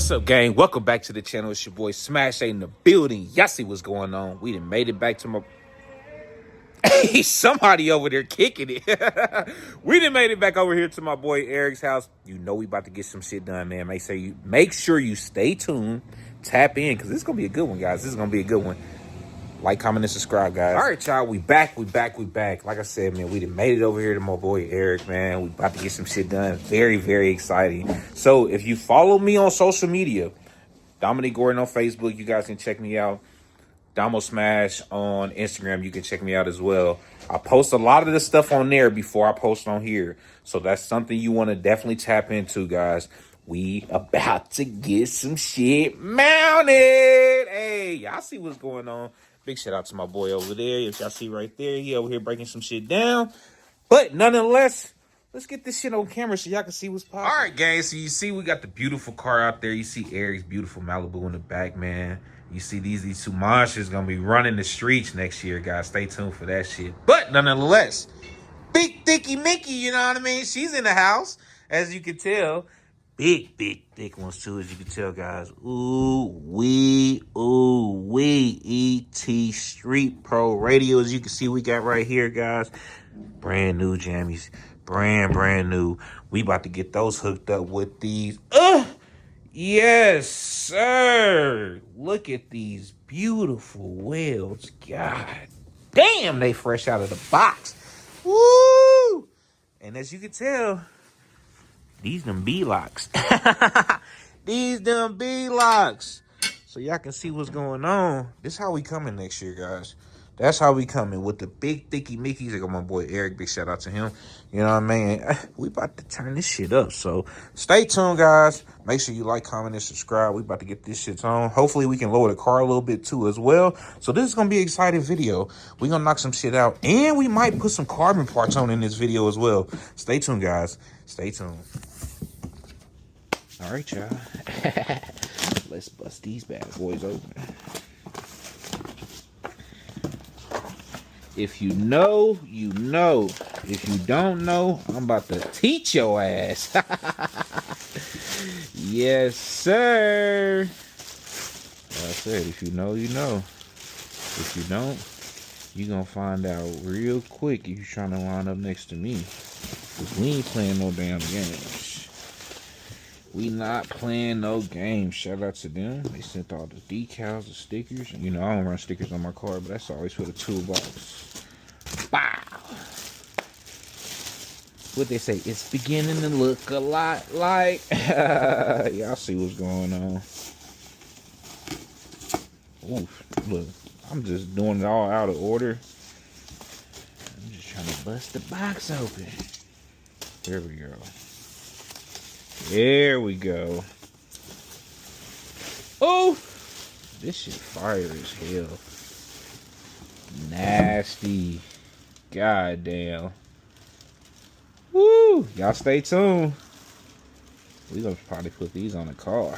What's up, gang? Welcome back to the channel. It's your boy Smash in the building. Y'all see what's going on. We done made it back to my... Hey, somebody over there kicking it. We done made it back over here to my boy Eric's house. You know we about to get some shit done, man. Make sure you stay tuned. Tap in, because this is going to be a good one, guys. This is going to be a good one. Like, comment, and subscribe, guys. All right, y'all. We back. Like I said, man, we done made it over here to my boy Eric, man. We about to get some shit done. Very, very exciting. So, if you follow me on social media, Dominic Gordon on Facebook, you guys can check me out. Domo Smash on Instagram, you can check me out as well. I post a lot of the stuff on there before I post on here. So, that's something you want to definitely tap into, guys. We about to get some shit mounted. Hey, y'all see what's going on. Big shout out to my boy over there. If y'all see right there, he over here breaking some shit down. But nonetheless, let's get this shit on camera so y'all can see what's popping. All right, gang. So you see we got the beautiful car out there. You see Eric's beautiful Malibu in the back, man. You see these two monsters going to be running the streets next year, guys. Stay tuned for that shit. But nonetheless, Big Thicky Mickey, you know what I mean? She's in the house, as you can tell. Big, thick ones too, as you can tell, guys. Ooh, wee, ET Street Pro Radio, as you can see, we got right here, guys. Brand new jammies, brand new. We about to get those hooked up with these. Yes, sir. Look at these beautiful wheels. God damn, they fresh out of the box. Woo! And as you can tell, these them B-locks. These them B-locks. So y'all can see what's going on. This is how we coming next year, guys. That's how we coming with the big thicky Mickeys. I got my boy Eric. Big shout out to him. You know what I mean? We about to turn this shit up. So stay tuned, guys. Make sure you like, comment, and subscribe. We about to get this shit on. Hopefully we can lower the car a little bit too as well. So this is going to be an exciting video. We're going to knock some shit out. And we might put some carbon parts on in this video as well. Stay tuned, guys. Stay tuned. All right, y'all. Let's bust these bad boys open. If you know, you know. If you don't know, I'm about to teach your ass. Yes, sir. Like I said, if you know, you know. If you don't, you're going to find out real quick if you're trying to line up next to me. Because we ain't playing no damn games. We not playing no games. Shout out to them. They sent all the decals, the stickers. You know, I don't run stickers on my car, but that's always for the toolbox. Wow. What they say, it's beginning to look a lot like. Y'all see what's going on. Oof, look, I'm just doing it all out of order. I'm just trying to bust the box open. There we go. There we go. Oh, this shit fire as hell. Nasty. God damn. Woo. Y'all stay tuned. We gonna probably put these on the car.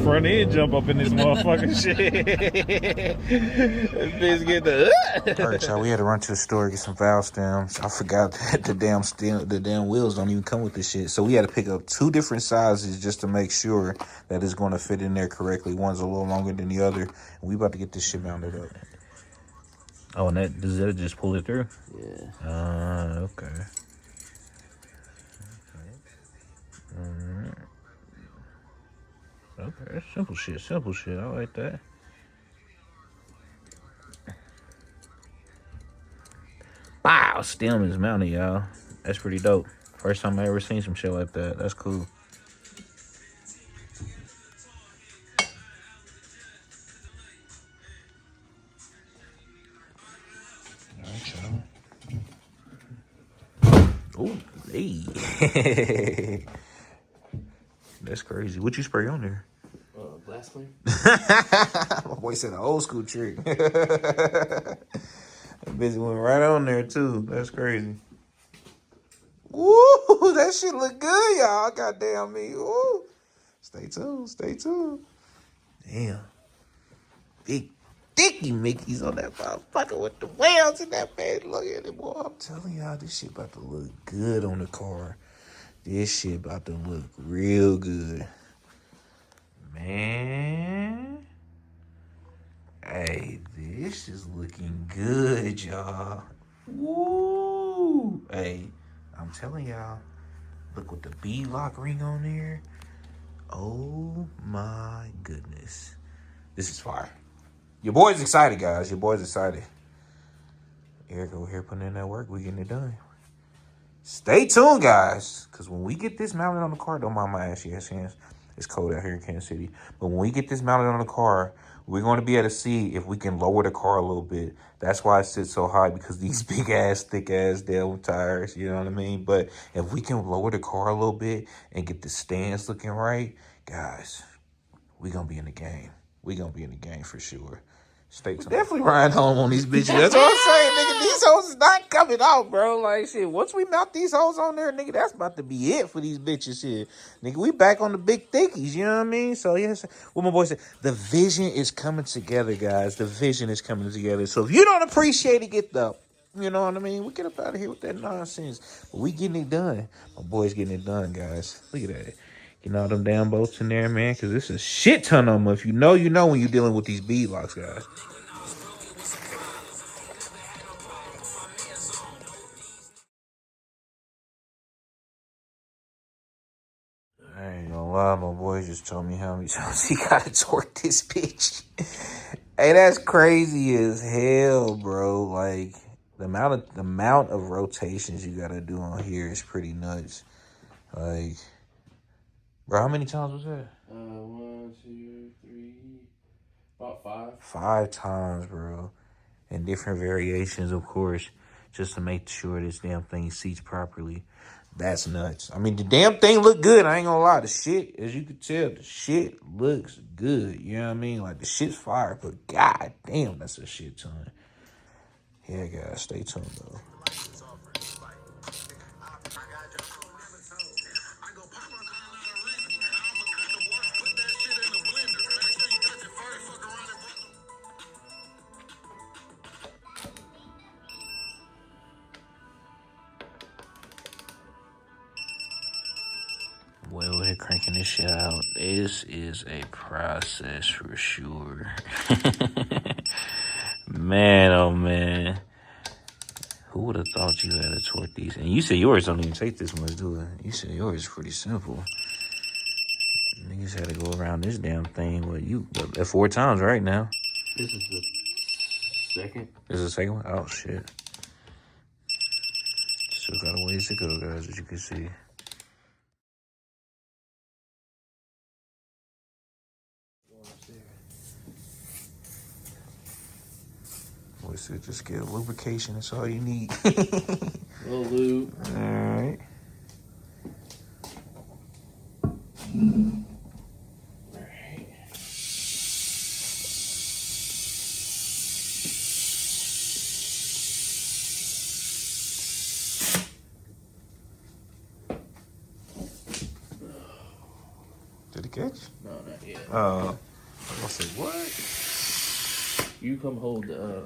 Front end jump up in this motherfucking shit. This bitch get the. Alright, y'all. We had to run to the store get some valve stems. I forgot that the damn wheels don't even come with this shit. So we had to pick up 2 different sizes just to make sure that it's going to fit in there correctly. One's a little longer than the other. And we about to get this shit mounted up. Oh, and that does that just pull it through? Yeah. Okay. Okay, simple shit. I like that. Wow, stem is mounted, y'all. That's pretty dope. First time I ever seen some shit like that. That's cool. Alright, y'all. Oh, hey. That's crazy. What you spray on there? Blast clean. My boy said an old school trick. That bitch went right on there too. That's crazy. Woo, that shit look good, y'all. Goddamn me. Woo. Stay tuned. Damn. Big sticky Mickeys on that motherfucker with the whales in that bed. Look at it, boy. I'm telling y'all, this shit about to look good on the car. This shit about to look real good. Man. Hey, this is looking good, y'all. Woo! Hey, I'm telling y'all, look with the B-lock ring on there. Oh my goodness. This is fire. Your boy's excited, guys. Your boy's excited. Eric over here putting in that work. We getting it done. Stay tuned, guys. Because when we get this mounted on the car, don't mind my ass, yes, hands. It's cold out here in Kansas City. But when we get this mounted on the car, we're going to be able to see if we can lower the car a little bit. That's why it sits so high, because these big ass, thick ass damn tires, you know what I mean? But if we can lower the car a little bit and get the stands looking right, guys, we're going to be in the game. We're going to be in the game for sure. Stay tuned. Definitely riding home on these bitches. That's what I'm saying, nigga. These hoes is not coming out, bro. Like, shit, once we mount these hoes on there, nigga, that's about to be it for these bitches here. Nigga, we back on the big thickies, you know what I mean? So, yes, what my boy said, the vision is coming together, guys. The vision is coming together. So, if you don't appreciate it, get the, you know what I mean? We get up out of here with that nonsense. But we getting it done. My boy's getting it done, guys. Look at that. Getting all them damn bolts in there, man, because it's a shit ton of them. If you know, you know when you're dealing with these bead locks, guys. I ain't gonna lie, my boy just told me how many times he gotta torque this bitch. Hey, that's crazy as hell, bro. Like the amount of rotations you gotta do on here is pretty nuts. Like, bro, how many times was that? 1, 2, 3, about 5. 5 times, bro. And different variations, of course, just to make sure this damn thing seats properly. That's nuts. I mean, the damn thing look good. I ain't gonna lie. The shit, as you can tell, the shit looks good. You know what I mean? Like, the shit's fire, but god damn, that's a shit ton. Yeah, guys, stay tuned, though. Well, they're cranking this shit out. This is a process for sure. Man, oh man. Who would have thought you had to torque these? And you said yours don't even take this much, do it? You said yours is pretty simple. Niggas had to go around this damn thing. At 4 times right now. This is the second. This is the second one? Oh, shit. Still got a ways to go, guys, as you can see. What's it? Just get a lubrication. That's all you need. Little lube. All right. Did it catch? No, not yet. I said, what? You come hold the,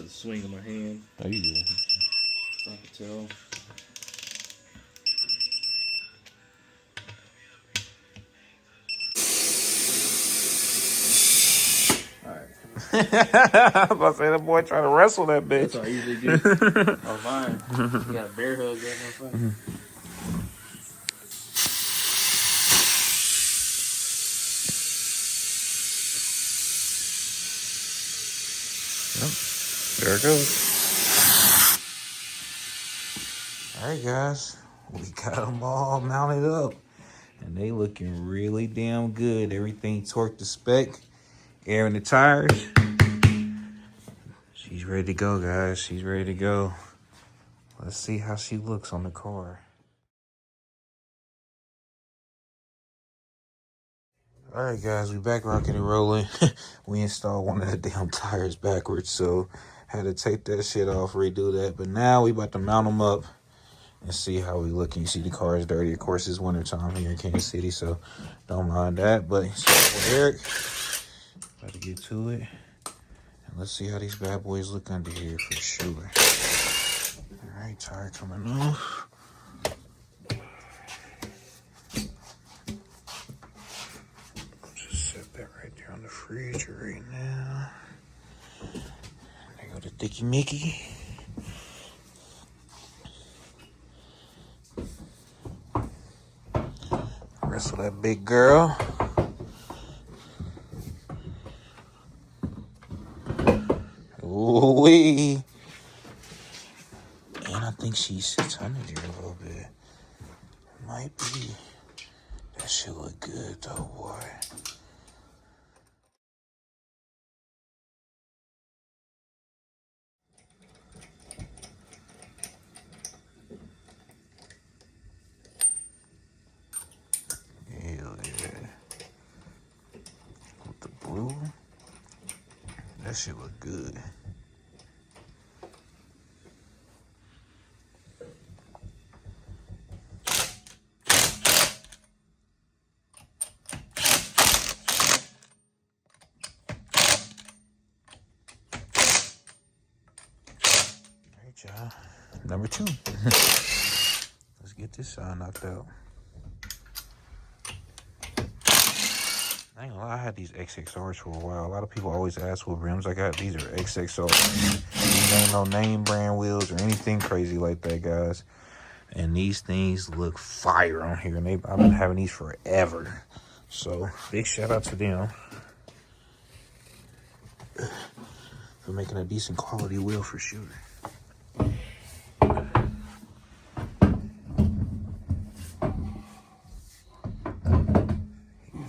swing in my hand. Oh, you did. I can tell. Alright. I was about to say, that boy trying to wrestle that bitch. That's what I usually do. Oh, mine. You got a bear hug that motherfucker. There it goes. All right, guys. We got them all mounted up. And they looking really damn good. Everything torqued to spec. Air in the tires. She's ready to go, guys. She's ready to go. Let's see how she looks on the car. All right, guys, we back rocking and rolling. We installed one of the damn tires backwards, so had to take that shit off, redo that. But now we about to mount them up and see how we look. You see the car is dirty. Of course, it's wintertime here in Kansas City, so don't mind that. But so Eric, about to get to it. And let's see how these bad boys look under here for sure. All right, tire coming off. Just set that right there on the fridge right now. There go the Thicky Mickey. Wrestle that big girl. Ooh-wee. And I think she sits under there a little bit. Might be. That shit look good though, boy. Hell yeah. With the blue. That shit look good. Number 2. Let's get this side knocked out. I ain't gonna lie, I had these XXRs for a while. A lot of people always ask what rims I got. These are XXRs. These ain't no name brand wheels or anything crazy like that, guys. And these things look fire on here. And I've been having these forever. So, big shout out to them for making a decent quality wheel for sure.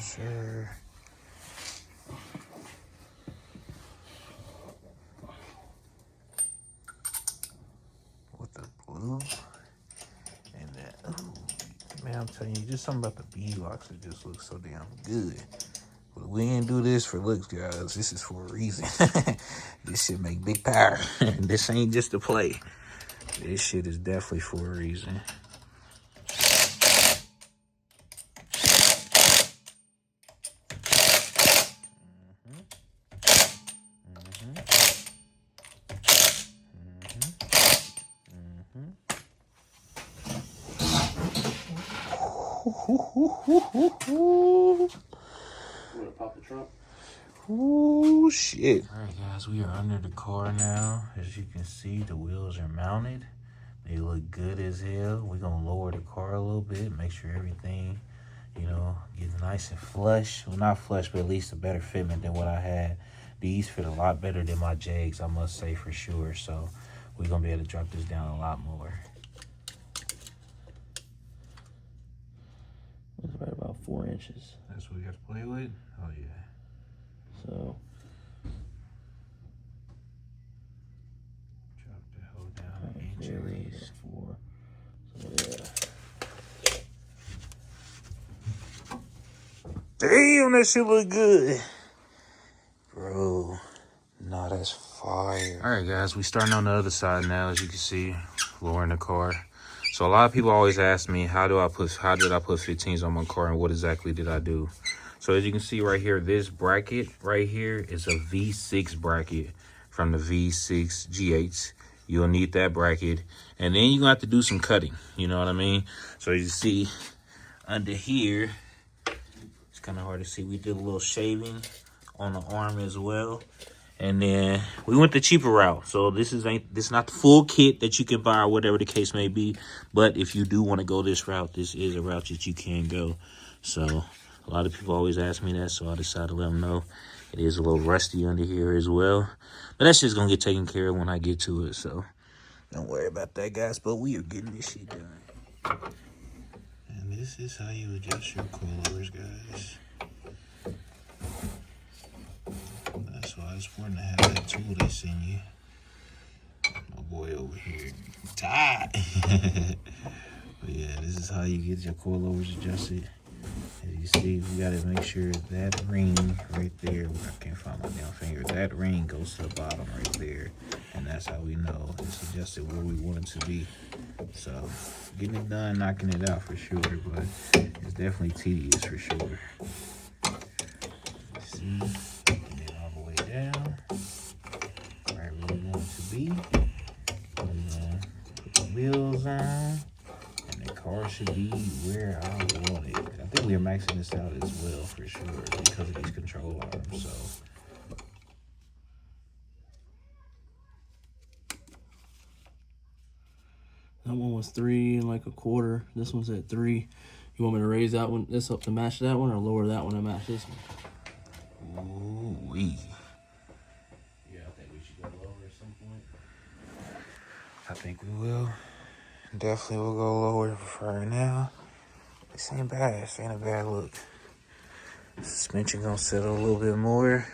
Sure. With the blue and that, ooh, man, I'm telling you, just something about the bead locks that just looks so damn good. But we ain't do this for looks, guys. This is for a reason. This shit make big power. This ain't just a play. This shit is definitely for a reason. Pop the trunk. Oh shit. All right, guys, we are under the car now. As you can see, the wheels are mounted. They look good as hell. We're gonna lower the car a little bit, make sure everything, you know, gets nice and flush. Well, not flush, but at least a better fitment than what I had. These fit a lot better than my Jags, I must say for sure. So we're gonna be able to drop this down a lot more. It's right about 4 inches. That's what we got to play with? Oh, yeah. So. Drop the hole down an inch There at it least. is. 4. So, yeah. Damn, that shit look good. Bro, nah, that's fire. All right, guys, we starting on the other side now, as you can see, lowering the car. So a lot of people always ask me, how did I put 15s on my car and what exactly did I do? So as you can see right here, this bracket right here is a V6 bracket from the V6 G8s. You'll need that bracket. And then you're gonna have to do some cutting, you know what I mean? So you see under here, it's kind of hard to see. We did a little shaving on the arm as well. And then we went the cheaper route. So this is not the full kit that you can buy or whatever the case may be. But if you do want to go this route, this is a route that you can go. So a lot of people always ask me that. So I decided to let them know. It is a little rusty under here as well. But that's just going to get taken care of when I get to it. So don't worry about that, guys. But we are getting this shit done. And this is how you adjust your coilovers, guys. That's why it's important to have that tool they send you. My boy over over here. Tight. But yeah, this is how you get your coilovers adjusted. As you see, we gotta make sure that ring right there, I can't find my damn finger, that ring goes to the bottom right there. And that's how we know it's adjusted where we want it to be. So, getting it done, knocking it out for sure, but it's definitely tedious for sure. See, and then all the way down, right where we want it to be. And put the wheels on, and the car should be where I want it. I think we are maxing this out as well for sure because of these control arms. So. That one was 3 and like a quarter. This one's at 3. You want me to raise that one, this up to match that one, or lower that one to match this one? Ooh-wee. Yeah, I think we should go lower at some point. I think we will. Definitely will go lower for right now. This ain't bad. This ain't a bad look. Suspension gonna settle a little bit more.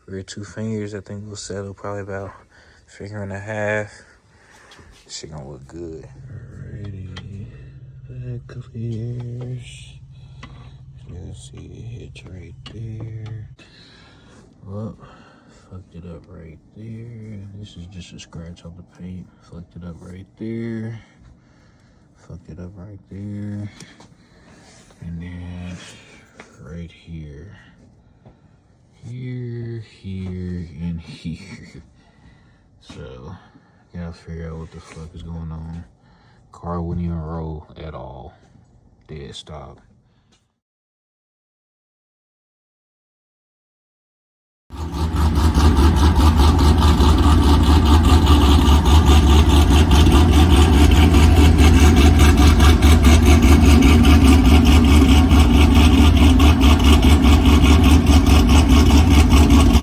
Rear 2 fingers, I think we'll settle probably about 1.5 fingers. Shit gonna look good. Alrighty. Back of ears. Let's see the hitch right there. Well, fucked it up right there. This is just a scratch on the paint. Fucked it up right there. Fucked it up right there. And then right here. Here, and here. So, gotta figure out what the fuck is going on. Car wouldn't even roll at all. Dead stop.